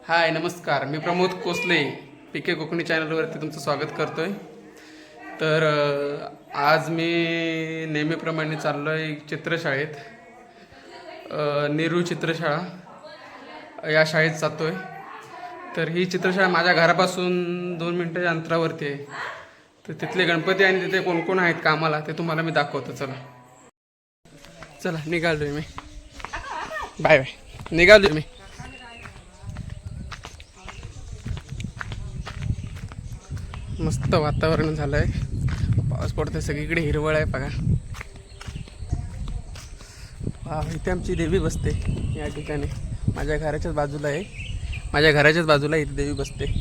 हाय नमस्कार, मी प्रमोद कोसले पीके कोकणी चॅनलवरती तुमचं स्वागत करतोय। तर आज मी नेहमीप्रमाणे चाललो आहे चित्रशाळेत, नेहरू चित्रशाळा या शाळेत जातोय। तर ही चित्रशाळा माझ्या घरापासून 2 मिनिटाच्या अंतरावरती आहे। तर तिथले गणपती आणि तिथे कोण कोण आहेत कामाला ते तुम्हाला मी दाखवतो। चला निघालोय मी, बाय बाय, निघालोय मी। मस्त वातावरण झालं आहे, पाऊस पडतोय, सगळीकडे हिरवळ आहे बघा। इथे आमची देवी बसते या ठिकाणी, माझ्या घराच्याच बाजूला आहे, माझ्या घराच्याच बाजूला इथे देवी बसते।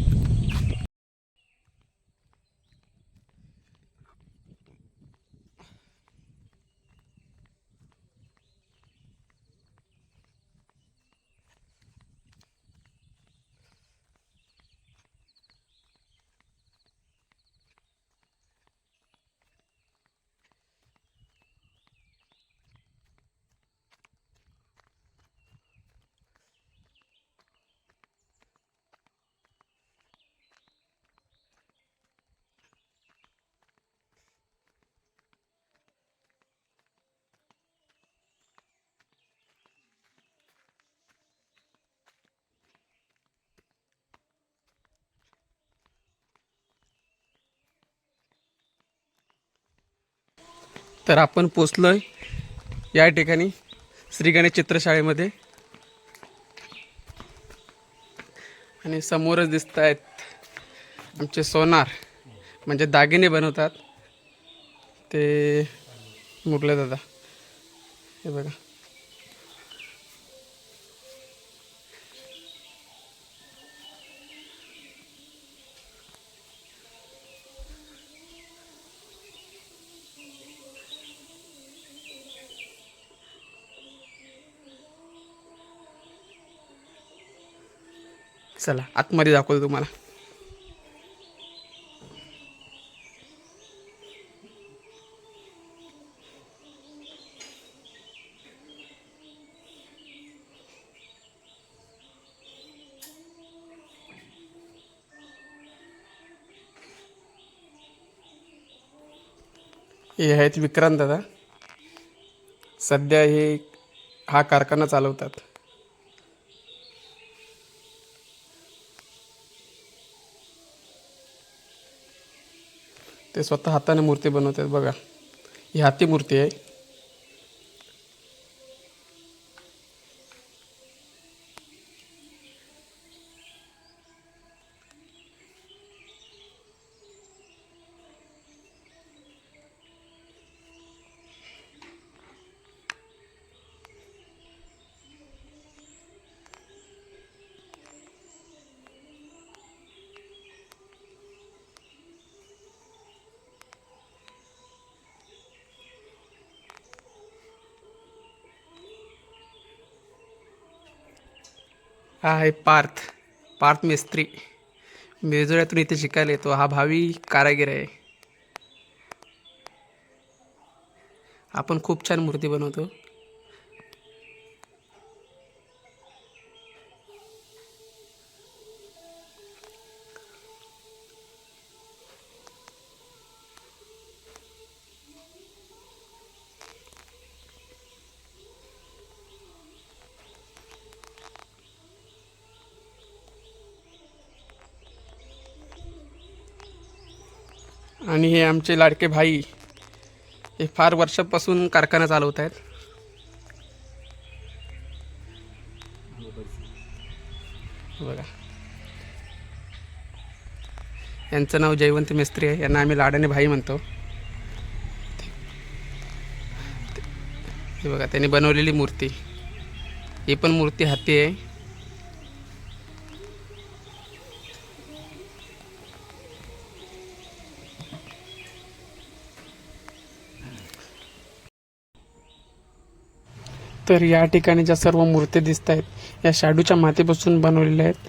तर आपण पोचलोय या ठिकाणी श्री गणेश चित्रशाळेमध्ये, आणि समोरच दिसत आहेत आमचे सोनार, म्हणजे दागिने बनवतात ते मुरले दादा, हे बघा। चला आतमध्ये दाखवतो तुम्हाला। हे आहेत विक्रांत दादा, सध्या हा कारखाना चालवतात। ते स्वतः हाताने मूर्ती बनवतात बघा, ही हाती मूर्ती आहे। हा आहे पार्थ मिस्त्री, मिरजोळ्यातून इथे शिकायला येतो। हा भावी कारागीर आहे। आपण खूप छान मूर्ती बनवतो। आणि हे आमचे लाडके भाई, हे फार वर्षापासून कारखाना चालवत आहेत। बघा, यांचं नाव जयवंत मिस्त्री आहे, यांना आम्ही लाडाने भाई म्हणतो। हे बघा त्यांनी बनवलेली मूर्ती, ही पण मूर्ती हाती आहे। तर या ठिकाणी ज्या सर्व मूर्ती दिसत आहेत या शाडूच्या मातीपासून बनवलेल्या आहेत।